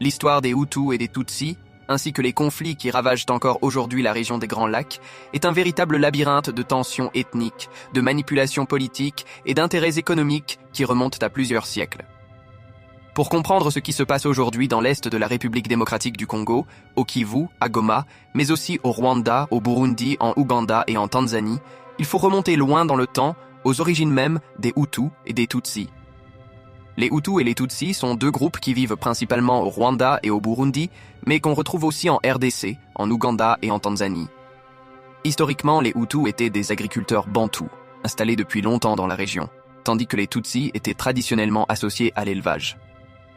L'histoire des Hutus et des Tutsis, ainsi que les conflits qui ravagent encore aujourd'hui la région des Grands Lacs, est un véritable labyrinthe de tensions ethniques, de manipulations politiques et d'intérêts économiques qui remontent à plusieurs siècles. Pour comprendre ce qui se passe aujourd'hui dans l'est de la République démocratique du Congo, au Kivu, à Goma, mais aussi au Rwanda, au Burundi, en Ouganda et en Tanzanie, il faut remonter loin dans le temps, aux origines mêmes des Hutus et des Tutsis. Les Hutus et les Tutsis sont deux groupes qui vivent principalement au Rwanda et au Burundi, mais qu'on retrouve aussi en RDC, en Ouganda et en Tanzanie. Historiquement, les Hutus étaient des agriculteurs bantous, installés depuis longtemps dans la région, tandis que les Tutsis étaient traditionnellement associés à l'élevage.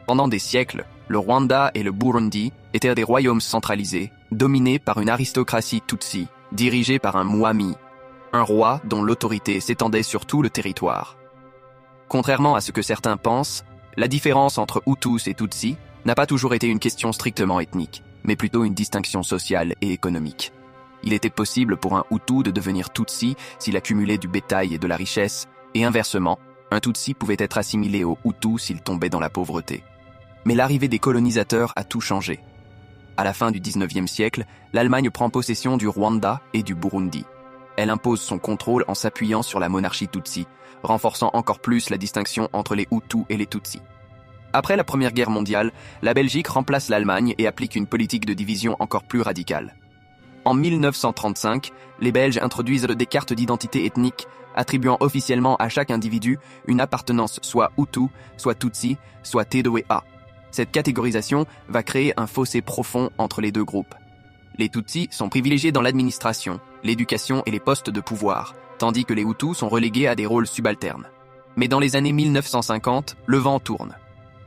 Pendant des siècles, le Rwanda et le Burundi étaient des royaumes centralisés, dominés par une aristocratie Tutsi, dirigée par un Mwami, un roi dont l'autorité s'étendait sur tout le territoire. Contrairement à ce que certains pensent, la différence entre Hutus et Tutsis n'a pas toujours été une question strictement ethnique, mais plutôt une distinction sociale et économique. Il était possible pour un Hutu de devenir Tutsi s'il accumulait du bétail et de la richesse, et inversement, un Tutsi pouvait être assimilé au Hutu s'il tombait dans la pauvreté. Mais l'arrivée des colonisateurs a tout changé. À la fin du 19e siècle, l'Allemagne prend possession du Rwanda et du Burundi. Elle impose son contrôle en s'appuyant sur la monarchie Tutsi, renforçant encore plus la distinction entre les Hutus et les Tutsis. Après la Première Guerre mondiale, la Belgique remplace l'Allemagne et applique une politique de division encore plus radicale. En 1935, les Belges introduisent des cartes d'identité ethnique, attribuant officiellement à chaque individu une appartenance soit Hutu, soit Tutsi, soit T2A. Cette catégorisation va créer un fossé profond entre les deux groupes. Les Tutsis sont privilégiés dans l'administration, l'éducation et les postes de pouvoir, tandis que les Hutus sont relégués à des rôles subalternes. Mais dans les années 1950, le vent tourne.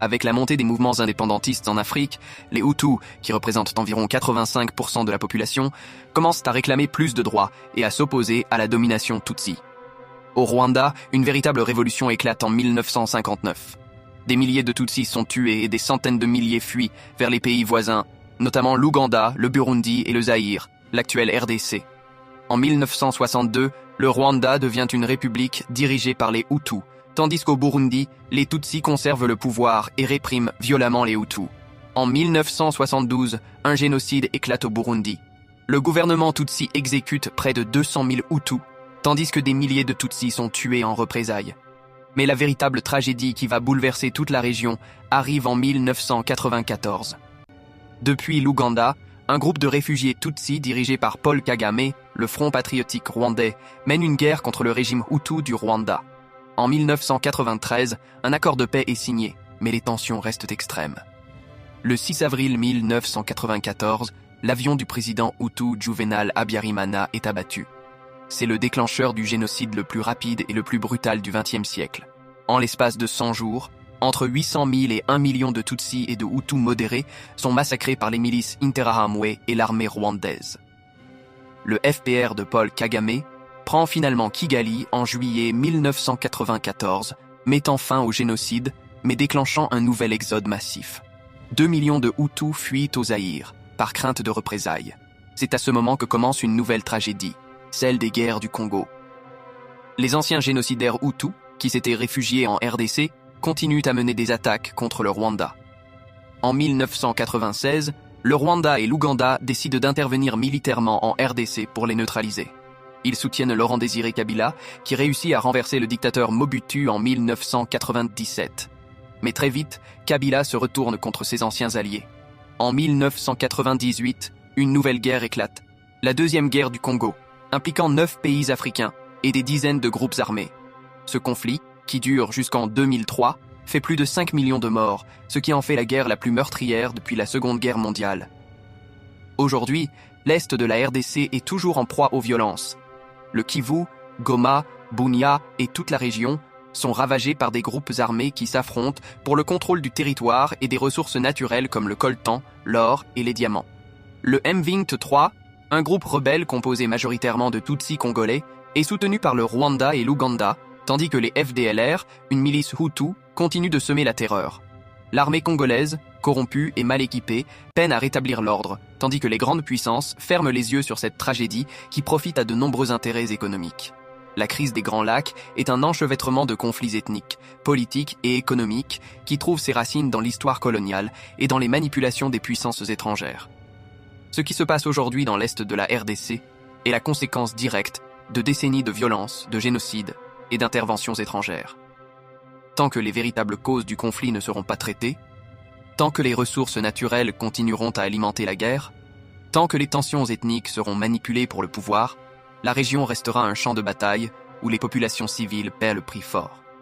Avec la montée des mouvements indépendantistes en Afrique, les Hutus, qui représentent environ 85% de la population, commencent à réclamer plus de droits et à s'opposer à la domination Tutsi. Au Rwanda, une véritable révolution éclate en 1959. Des milliers de Tutsis sont tués et des centaines de milliers fuient vers les pays voisins, notamment l'Ouganda, le Burundi et le Zaïre, l'actuel RDC. En 1962, le Rwanda devient une république dirigée par les Hutus, tandis qu'au Burundi, les Tutsis conservent le pouvoir et répriment violemment les Hutus. En 1972, un génocide éclate au Burundi. Le gouvernement Tutsi exécute près de 200 000 Hutus, tandis que des milliers de Tutsis sont tués en représailles. Mais la véritable tragédie qui va bouleverser toute la région arrive en 1994. Depuis l'Ouganda, un groupe de réfugiés Tutsis dirigé par Paul Kagame, le Front patriotique rwandais, mène une guerre contre le régime Hutu du Rwanda. En 1993, un accord de paix est signé, mais les tensions restent extrêmes. Le 6 avril 1994, l'avion du président Hutu Juvenal Habyarimana est abattu. C'est le déclencheur du génocide le plus rapide et le plus brutal du XXe siècle. En l'espace de 100 jours, entre 800 000 et 1 million de Tutsis et de Hutus modérés sont massacrés par les milices Interahamwe et l'armée rwandaise. Le FPR de Paul Kagame prend finalement Kigali en juillet 1994, mettant fin au génocide, mais déclenchant un nouvel exode massif. 2 millions de Hutus fuient au Zaïre, par crainte de représailles. C'est à ce moment que commence une nouvelle tragédie, celle des guerres du Congo. Les anciens génocidaires Hutus, qui s'étaient réfugiés en RDC, continuent à mener des attaques contre le Rwanda. En 1996, le Rwanda et l'Ouganda décident d'intervenir militairement en RDC pour les neutraliser. Ils soutiennent Laurent-Désiré Kabila, qui réussit à renverser le dictateur Mobutu en 1997. Mais très vite, Kabila se retourne contre ses anciens alliés. En 1998, une nouvelle guerre éclate, la deuxième guerre du Congo, impliquant 9 pays africains et des dizaines de groupes armés. Ce conflit, qui dure jusqu'en 2003, fait plus de 5 millions de morts, ce qui en fait la guerre la plus meurtrière depuis la Seconde Guerre mondiale. Aujourd'hui, l'est de la RDC est toujours en proie aux violences. Le Kivu, Goma, Bunia et toute la région sont ravagés par des groupes armés qui s'affrontent pour le contrôle du territoire et des ressources naturelles comme le coltan, l'or et les diamants. Le M23, un groupe rebelle composé majoritairement de Tutsis congolais, est soutenu par le Rwanda et l'Ouganda, tandis que les FDLR, une milice Hutu, continuent de semer la terreur. L'armée congolaise, corrompue et mal équipée, peine à rétablir l'ordre, tandis que les grandes puissances ferment les yeux sur cette tragédie qui profite à de nombreux intérêts économiques. La crise des Grands Lacs est un enchevêtrement de conflits ethniques, politiques et économiques qui trouvent ses racines dans l'histoire coloniale et dans les manipulations des puissances étrangères. Ce qui se passe aujourd'hui dans l'est de la RDC est la conséquence directe de décennies de violence, de génocide et d'interventions étrangères. Tant que les véritables causes du conflit ne seront pas traitées, tant que les ressources naturelles continueront à alimenter la guerre, tant que les tensions ethniques seront manipulées pour le pouvoir, la région restera un champ de bataille où les populations civiles paient le prix fort.